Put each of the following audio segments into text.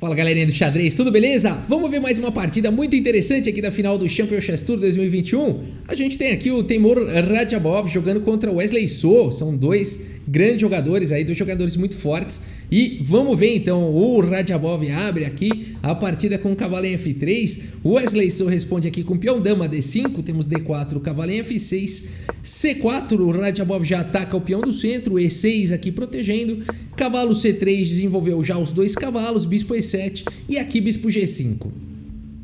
Fala galerinha do xadrez, tudo beleza? Vamos ver mais uma partida muito interessante aqui da final do Champions Chess Tour 2021. A gente tem aqui o Teimour Radjabov jogando contra o Wesley So. São dois grandes jogadores aí, dois jogadores muito fortes. E vamos ver então, o Radjabov abre aqui a partida com o cavalo em F3. O Wesley So responde aqui com peão dama D5, temos D4, cavalo em F6, C4, o Radjabov já ataca o peão do centro, E6 aqui protegendo, cavalo C3 desenvolveu já os dois cavalos, bispo E7 e aqui bispo G5.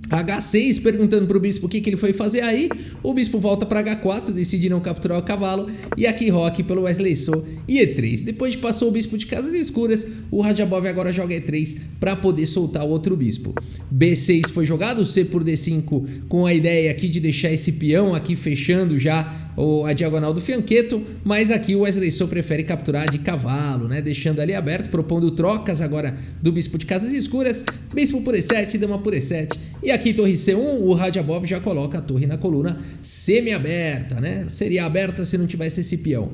H6 perguntando pro bispo o que ele foi fazer aí. O bispo volta para H4, decide não capturar o cavalo. E aqui roque pelo Wesley So e E3. Depois de passou o bispo de casas escuras, o Radjabov agora joga E3 para poder soltar o outro bispo. B6 foi jogado, C por D5 com a ideia aqui de deixar esse peão aqui fechando já a diagonal do fianqueto, mas aqui o Wesley So prefere capturar de cavalo, né? Deixando ali aberto, propondo trocas agora do bispo de casas escuras, bispo por E7, dama por E7, e aqui torre C1, o Radjabov já coloca a torre na coluna semi-aberta, né? Seria aberta se não tivesse esse peão.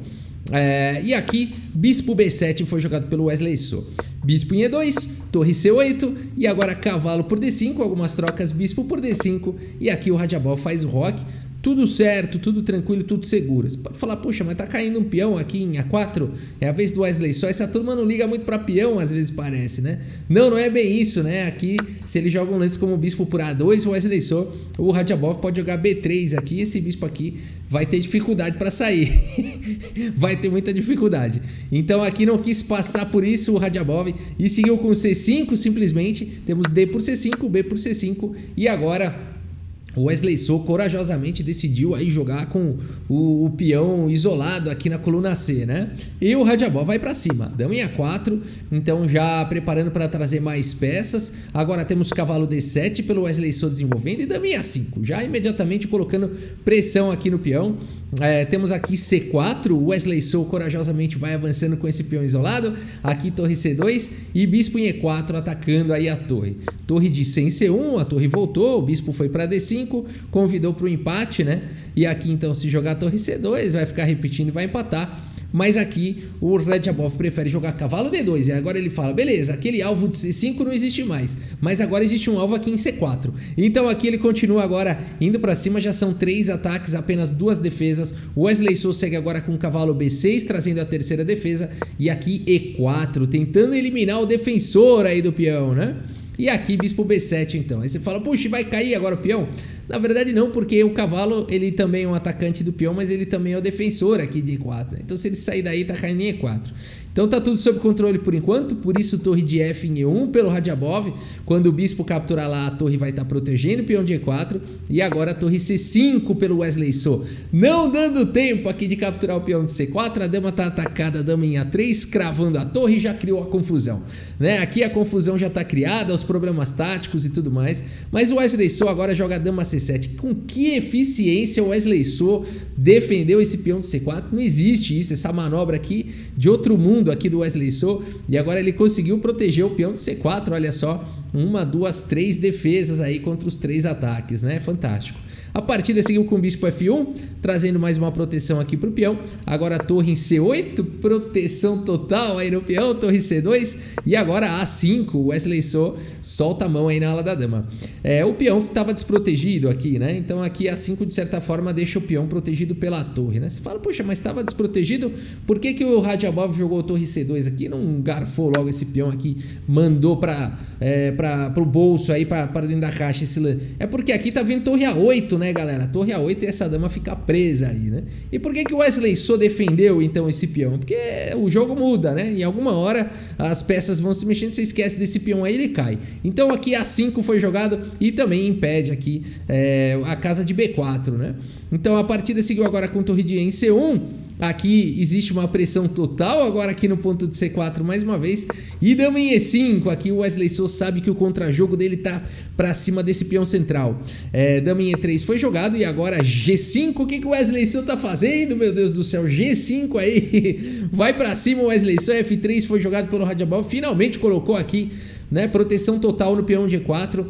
E aqui, bispo B7 foi jogado pelo Wesley So. Bispo em E2, torre C8 e agora cavalo por D5, algumas trocas, bispo por D5 e aqui o Radjabov faz o roque. Tudo certo, tudo tranquilo, tudo seguro. Você pode falar, poxa, mas tá caindo um peão aqui em A4, é a vez do Wesley So. Essa turma não liga muito pra peão, às vezes parece, né? Não é bem isso, né? Aqui, se ele joga um lance como bispo por A2, o Wesley So, o Radjabov pode jogar B3 aqui, esse bispo aqui vai ter dificuldade pra sair. Vai ter muita dificuldade. Então aqui não quis passar por isso o Radjabov e seguiu com C5 simplesmente. Temos D por C5, B por C5 e agora o Wesley So corajosamente decidiu aí jogar com o peão isolado aqui na coluna C, né? E o Radjabov vai para cima, dama em A4, então já preparando para trazer mais peças. Agora temos cavalo D7 pelo Wesley So desenvolvendo e dama em A5, já imediatamente colocando pressão aqui no peão. Temos aqui C4, o Wesley So corajosamente vai avançando com esse peão isolado. Aqui torre C2 e bispo em E4 atacando aí a torre. Torre de C em C1, a torre voltou, o bispo foi para D5, convidou para o empate, né? E aqui então se jogar torre C2 vai ficar repetindo e vai empatar. Mas aqui o Radjabov prefere jogar cavalo D2 e agora ele fala, beleza, aquele alvo de C5 não existe mais, mas agora existe um alvo aqui em C4. Então aqui ele continua agora indo para cima, já são 3 ataques, apenas 2 defesas. O Wesley So segue agora com o cavalo B6, trazendo a terceira defesa e aqui E4, tentando eliminar o defensor aí do peão, né? E aqui bispo B7 então. Aí você fala, puxa, vai cair agora o peão? Na verdade não, porque o cavalo ele também é um atacante do peão, mas ele também é o defensor aqui de E4. Então se ele sair daí tá caindo em E4. Então tá tudo sob controle por enquanto, por isso torre de F em E1 pelo Radjabov. Quando o bispo capturar lá, a torre vai estar protegendo o peão de E4. E agora a torre C5 pelo Wesley So. Não dando tempo aqui de capturar o peão de C4, a dama tá atacada, a dama em A3, cravando a torre, já criou a confusão, né? Aqui a confusão já tá criada, os problemas táticos e tudo mais. Mas o Wesley So agora joga a dama C7. Com que eficiência o Wesley So defendeu esse peão de C4? Não existe isso, essa manobra aqui de outro mundo aqui do Wesley So, e agora ele conseguiu proteger o peão de C4, olha só, 1, 2, 3 defesas aí contra os 3 ataques, né? Fantástico. A partida seguiu com o bispo F1, trazendo mais uma proteção aqui para o peão. Agora a torre em C8, proteção total aí no peão, torre C2 e agora A5, o Wesley So solta a mão aí na ala da dama. O peão estava desprotegido aqui, né? Então aqui A5 de certa forma deixa o peão protegido pela torre, né? Você fala, poxa, mas estava desprotegido, por que o Radjabov jogou torre C2 aqui? Não garfou logo esse peão aqui, mandou para o bolso aí, para dentro da caixa esse lance? É porque aqui tá vindo torre A8, né, galera? Torre A8 e essa dama fica presa aí, né? E por que o Wesley So defendeu então esse peão? Porque o jogo muda, né? Em alguma hora as peças vão se mexendo, você esquece desse peão aí, ele cai. Então aqui A5 foi jogado e também impede aqui a casa de B4, né? Então a partida seguiu agora com torre de E em C1. Aqui existe uma pressão total agora aqui no ponto de C4 mais uma vez. E dama em E5. Aqui o Wesley So sabe que o contrajogo dele tá pra cima desse peão central. Dama em E3 foi jogado e agora G5. O que o Wesley So tá fazendo, meu Deus do céu? G5 aí. Vai pra cima o Wesley So. F3 foi jogado pelo Radjabov. Finalmente colocou aqui, né, proteção total no peão de E4.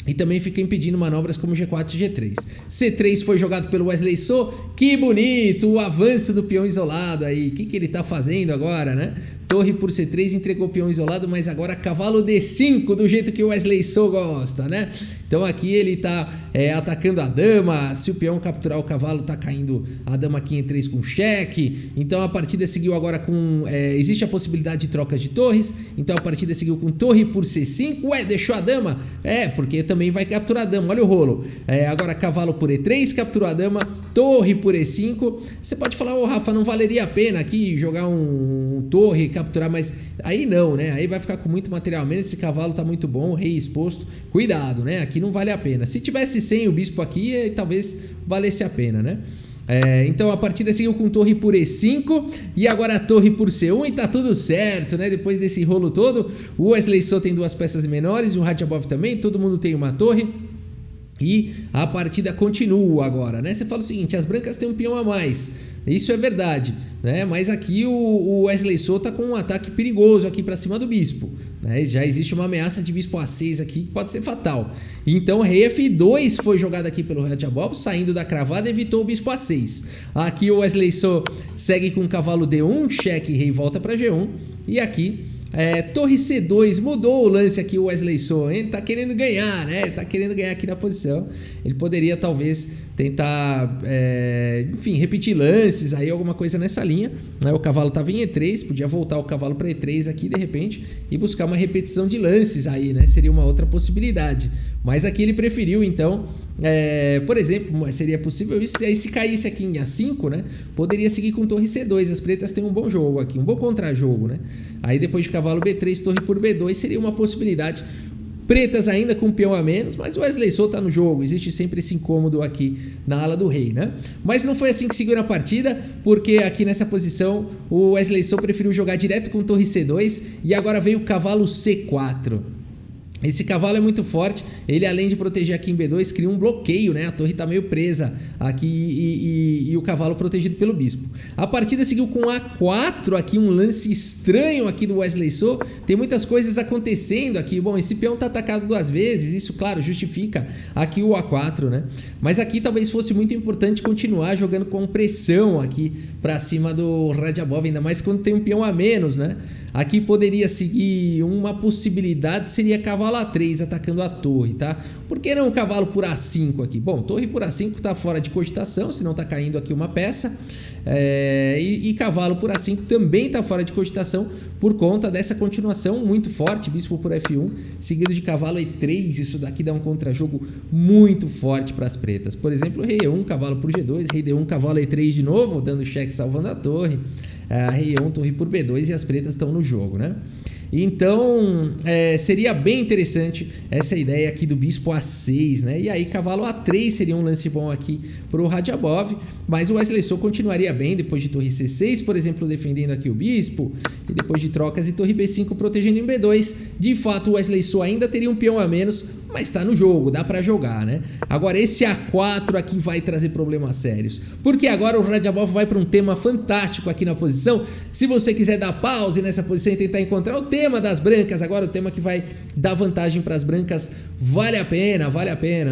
E também fica impedindo manobras como G4 e G3. C3 foi jogado pelo Wesley So. Que bonito o avanço do peão isolado aí. O que ele tá fazendo agora, né? torre por C3, entregou o peão isolado, mas agora cavalo D5, do jeito que o Wesley So gosta, né? Então aqui ele tá atacando a dama, se o peão capturar o cavalo, tá caindo a dama aqui em 3 com cheque. Então a partida seguiu agora com... existe a possibilidade de trocas de torres, então a partida seguiu com torre por C5. Ué, deixou a dama? Porque também vai capturar a dama, olha o rolo. Agora cavalo por E3, capturou a dama, torre por E5. Você pode falar, Rafa, não valeria a pena aqui jogar um torre, capturar, mas aí não, né? Aí vai ficar com muito material menos, esse cavalo tá muito bom, o rei exposto, cuidado, né? Aqui não vale a pena. Se tivesse sem o bispo aqui, talvez valesse a pena, né? Então a partida seguiu com torre por E5 e agora a torre por C1 e tá tudo certo, né? Depois desse rolo todo, o Wesley So tem 2 peças menores, o Radjabov também, todo mundo tem uma torre. E a partida continua agora, né? Você fala o seguinte, as brancas têm um peão a mais. Isso é verdade, né? Mas aqui o Wesley So tá com um ataque perigoso aqui para cima do bispo, né? Já existe uma ameaça de bispo A6 aqui que pode ser fatal. Então rei F2 foi jogado aqui pelo Radjabov, saindo da cravada, evitou o bispo A6. Aqui o Wesley So segue com o cavalo D1, cheque, rei volta para G1. E aqui torre C2, mudou o lance aqui o Wesley So, hein? Tá querendo ganhar, né? Ele tá querendo ganhar aqui na posição. Ele poderia talvez tentar, enfim, repetir lances aí, alguma coisa nessa linha, né? O cavalo tava em E3, podia voltar o cavalo para E3 aqui de repente e buscar uma repetição de lances aí, né? Seria uma outra possibilidade. Mas aqui ele preferiu, então, por exemplo, seria possível isso, aí se caísse aqui em A5, né? Poderia seguir com torre C2, as pretas têm um bom jogo aqui, um bom contra-jogo, né? Aí depois de cavalo B3, torre por B2 seria uma possibilidade. Pretas ainda com peão a menos, mas o Wesley So tá no jogo, existe sempre esse incômodo aqui na ala do rei, né? Mas não foi assim que seguiu na partida, porque aqui nessa posição o Wesley So preferiu jogar direto com torre C2 e agora veio o cavalo C4. Esse cavalo é muito forte, ele além de proteger aqui em B2, cria um bloqueio, né? A torre tá meio presa aqui e o cavalo protegido pelo bispo. A partida seguiu com A4 aqui, um lance estranho aqui do Wesley So. Tem muitas coisas acontecendo aqui. Bom, esse peão tá atacado 2 vezes, isso, claro, justifica aqui o A4, né? Mas aqui talvez fosse muito importante continuar jogando com pressão aqui pra cima do Radjabov, ainda mais quando tem um peão a menos, né? Aqui poderia seguir uma possibilidade, seria cavalo A3 atacando a torre, tá? Por que não o cavalo por A5 aqui? Bom, torre por A5 tá fora de cogitação, senão tá caindo aqui uma peça. E cavalo por A5 também tá fora de cogitação por conta dessa continuação muito forte, bispo por F1, seguido de cavalo E3. Isso daqui dá um contra-jogo muito forte para as pretas. Por exemplo, rei E1, cavalo por G2, rei D1, cavalo E3 de novo, dando cheque, salvando a torre. Rei E1, torre por B2 e as pretas estão no jogo, né? Então, seria bem interessante essa ideia aqui do bispo A6, né? E aí cavalo A3 seria um lance bom aqui para o Radjabov, mas o Wesley So continuaria bem depois de torre C6, por exemplo, defendendo aqui o bispo, e depois de trocas e torre B5 protegendo em B2. De fato, o Wesley So ainda teria um peão a menos, mas está no jogo, dá para jogar, né? Agora esse A4 aqui vai trazer problemas sérios, porque agora o Radjabov vai para um tema fantástico aqui na posição. Se você quiser dar pause nessa posição e tentar encontrar o tema das brancas, agora o tema que vai dar vantagem para as brancas, vale a pena,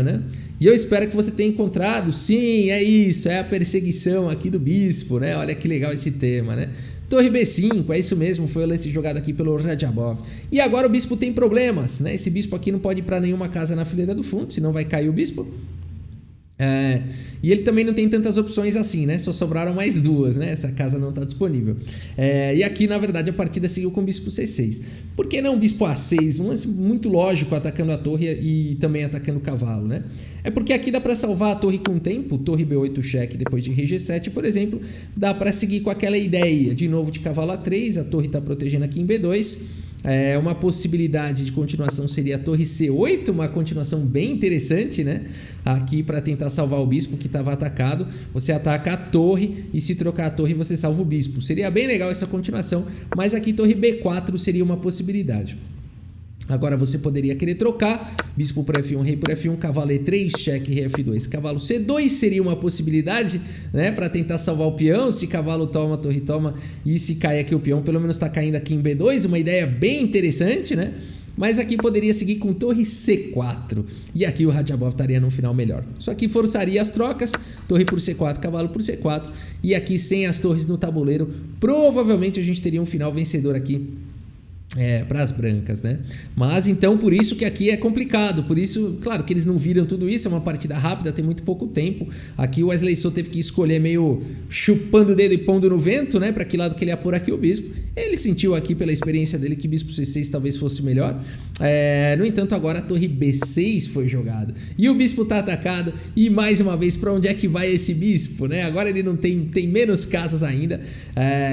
né? E eu espero que você tenha encontrado. Sim, é isso, é a perseguição aqui do bispo, né? Olha que legal esse tema, né? Torre B5, é isso mesmo, foi o lance jogado aqui pelo Radjabov. E agora o bispo tem problemas, né? Esse bispo aqui não pode ir para nenhuma casa na fileira do fundo, senão vai cair o bispo. E ele também não tem tantas opções assim, né? Só sobraram mais 2, né? Essa casa não está disponível. E aqui, na verdade, a partida seguiu com o bispo C6. Por que não bispo A6? Um lance muito lógico atacando a torre e também atacando o cavalo, né? É porque aqui dá para salvar a torre com o tempo, torre B8 cheque depois de rei G7, por exemplo. Dá para seguir com aquela ideia, de novo de cavalo A3, a torre está protegendo aqui em B2. Uma possibilidade de continuação seria a torre C8, uma continuação bem interessante, né? Aqui para tentar salvar o bispo que estava atacado, você ataca a torre e se trocar a torre você salva o bispo. Seria bem legal essa continuação, mas aqui torre B4 seria uma possibilidade. Agora você poderia querer trocar, bispo por F1, rei por F1, cavalo E3, cheque, rei F2, cavalo C2 seria uma possibilidade, né, para tentar salvar o peão. Se cavalo toma, torre toma, e se cai aqui o peão, pelo menos está caindo aqui em B2, uma ideia bem interessante, né? Mas aqui poderia seguir com torre C4. E aqui o Radjabov estaria num final melhor. Só que forçaria as trocas, torre por C4, cavalo por C4. E aqui sem as torres no tabuleiro, provavelmente a gente teria um final vencedor aqui. Para as brancas, né? Mas então por isso que aqui é complicado, por isso, claro que eles não viram tudo isso, é uma partida rápida, tem muito pouco tempo. Aqui o Wesley So teve que escolher meio chupando o dedo e pondo no vento, né? Para que lado que ele ia pôr aqui o bispo. Ele sentiu aqui pela experiência dele que bispo C6 talvez fosse melhor. No entanto, agora a torre B6 foi jogado e o bispo tá atacado e mais uma vez para onde é que vai esse bispo, né? Agora ele não tem menos casas ainda.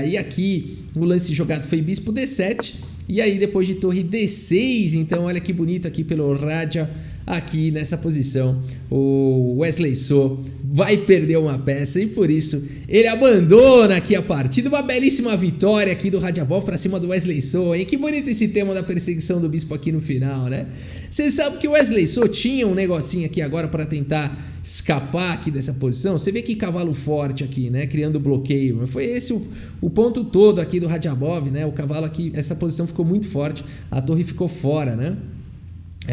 E aqui o lance jogado foi bispo D7. E aí depois de torre D6, então olha que bonito aqui pelo Radja, aqui nessa posição o Wesley So vai perder uma peça e por isso ele abandona aqui a partida. Uma belíssima vitória aqui do Radjabov para cima do Wesley So, hein? Que bonito esse tema da perseguição do bispo aqui no final, né? Você sabe que o Wesley So tinha um negocinho aqui agora para tentar escapar aqui dessa posição. Você vê que cavalo forte aqui, né? Criando bloqueio. Foi esse o ponto todo aqui do Radjabov, né? O cavalo aqui, essa posição ficou muito forte, a torre ficou fora, né?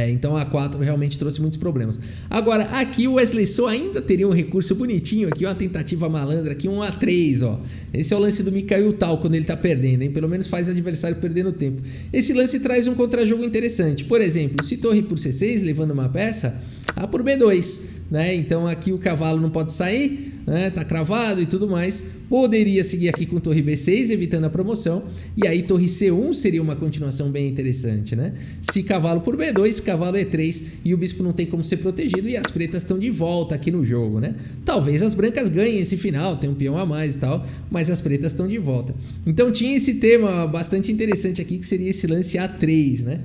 Então a 4 realmente trouxe muitos problemas. Agora, aqui o Wesley So ainda teria um recurso bonitinho aqui, uma tentativa malandra aqui, um A3, ó. Esse é o lance do Mikhail Tal quando ele tá perdendo, hein? Pelo menos faz o adversário perder no tempo. Esse lance traz um contra-jogo interessante. Por exemplo, se torre por C6, levando uma peça, A por B2, né? Então aqui o cavalo não pode sair, né? Tá cravado e tudo mais. Poderia seguir aqui com torre B6, evitando a promoção. E aí torre C1 seria uma continuação bem interessante, né? Se cavalo por B2, cavalo E3 e o bispo não tem como ser protegido e as pretas estão de volta aqui no jogo, né? Talvez as brancas ganhem esse final, tem um peão a mais e tal, mas as pretas estão de volta. Então tinha esse tema bastante interessante aqui, que seria esse lance A3, né?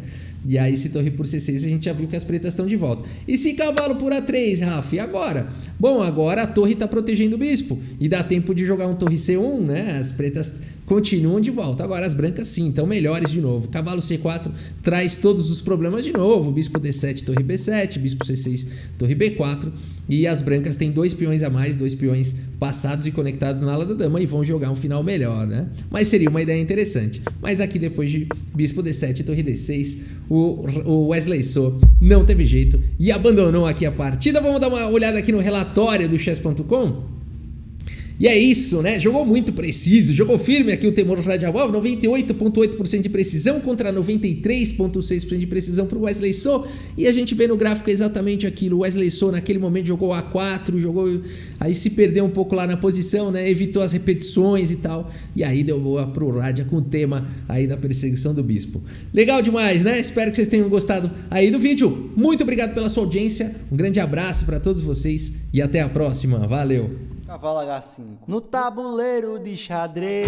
E aí se torre por C6 a gente já viu que as pretas estão de volta. E se cavalo por A3, Rafa, e agora? Bom, agora a torre está protegendo o bispo e dá tempo de jogar um torre C1, né? As pretas continuam de volta. Agora as brancas sim, estão melhores de novo. Cavalo C4 traz todos os problemas de novo. Bispo D7, torre B7, bispo C6, torre B4. E as brancas têm 2 peões a mais, 2 peões passados e conectados na ala da dama e vão jogar um final melhor, né? Mas seria uma ideia interessante. Mas aqui depois de bispo D7, torre D6, o Wesley So não teve jeito e abandonou aqui a partida. Vamos dar uma olhada aqui no relatório do chess.com. E é isso, né? Jogou muito preciso, jogou firme aqui o Temur Radjabov, 98,8% de precisão contra 93,6% de precisão para o Wesley So. E a gente vê no gráfico exatamente aquilo. O Wesley So naquele momento jogou A4, aí se perdeu um pouco lá na posição, né? Evitou as repetições e tal. E aí deu boa pro Radja com o tema aí da perseguição do bispo. Legal demais, né? Espero que vocês tenham gostado aí do vídeo. Muito obrigado pela sua audiência. Um grande abraço para todos vocês e até a próxima. Valeu! Cavalo H5 no tabuleiro de xadrez.